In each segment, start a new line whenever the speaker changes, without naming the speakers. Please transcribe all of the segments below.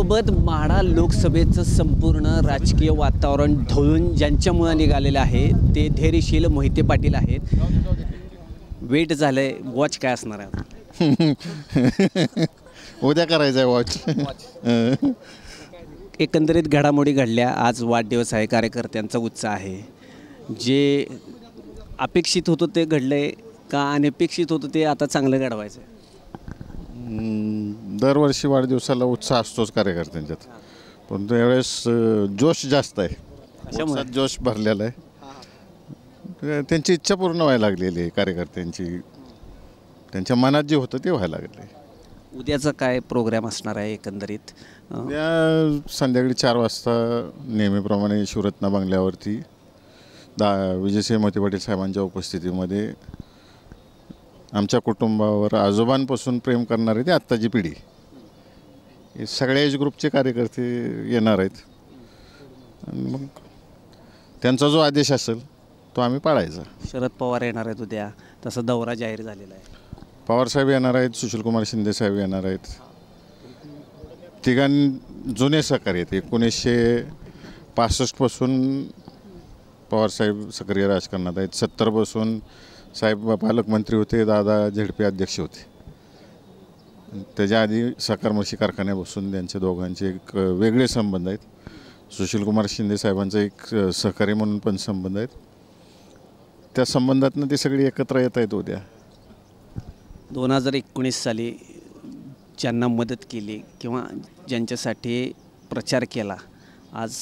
सोबत माढा लोकसभेचं संपूर्ण राजकीय वातावरण ढवळून ज्यांच्यामुळे निघालेलं आहे ते धैर्यशील मोहिते पाटील आहेत. वेट झालंय, वॉच काय असणार आहे?
उद्या करायचं आहे वॉच.
एकंदरीत घडामोडी घडल्या, आज वाढदिवस आहे, कार्यकर्त्यांचा उत्साह आहे. जे अपेक्षित होतं ते घडलंय का अनपेक्षित होतं ते आता चांगलं घडवायचं आहे?
दरवर्षी वाढदिवसाला उत्साह असतोच कार्यकर्त्यांच्यात, पण त्यावेळेस जोश जास्त आहे, उत्साहात जोश भरलेला आहे. त्यांची इच्छा पूर्ण व्हायला लागलेली आहे कार्यकर्त्यांची, त्यांच्या मनात जे होतं ते व्हायला लागलं आहे.
उद्याचा काय प्रोग्राम असणार आहे एकंदरीत?
उद्या संध्याकाळी 4 वाजता नेहमीप्रमाणे शिवरत्न बंगल्यावरती विजयसिंह मोहिते पाटील साहेबांच्या उपस्थितीमध्ये आमच्या कुटुंबावर आजोबांपासून प्रेम करणारे ते आत्ताची पिढी, हे सगळ्या एज ग्रुपचे कार्यकर्ते येणार आहेत. आणि मग त्यांचा जो आदेश असेल तो आम्ही पाळायचा.
शरद पवार येणार आहेत उद्या, तसा दौरा जाहीर झालेला आहे.
पवारसाहेब येणार आहेत, सुशीलकुमार शिंदेसाहेब येणार आहेत. तिघांनी जुने सहकारी आहेत. 1965 पासून पवारसाहेब सक्रिय राजकारणात आहेत. 70 पासून साहेब पालकमंत्री होते, दादा झेडपी अध्यक्ष होते. त्याच्या आधी साखर म्हशी कारखान्यापासून त्यांचे दोघांचे एक वेगळे संबंध आहेत. सुशीलकुमार शिंदे साहेबांचा एक सहकारी म्हणून पण संबंध आहेत. त्या संबंधातनं ते सगळी एकत्र येत आहेत उद्या.
2019 साली ज्यांना मदत केली किंवा ज्यांच्यासाठी प्रचार केला, आज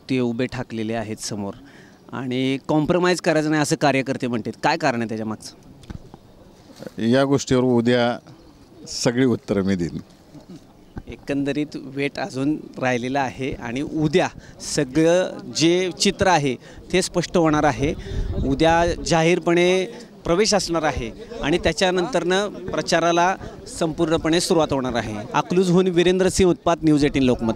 ते उभे ठाकलेले आहेत समोर आणि कॉम्प्रोमाइज करायचं नाही असं कार्यकर्ते म्हणतात. काय कारण आहे त्याच्या मागचं?
या गोष्टीवर उद्या सगळी उत्तरं मी देईन.
एकंदरीत वेट अजून राहिलेलं आहे आणि उद्या सगळं जे चित्र आहे ते स्पष्ट होणार आहे. उद्या जाहीरपणे प्रवेश असणार आहे आणि त्याच्यानंतरनं प्रचाराला संपूर्णपणे सुरुवात होणार आहे. अकलूजहून वीरेंद्र सिंह उत्पात, न्यूज 18 लोकमत.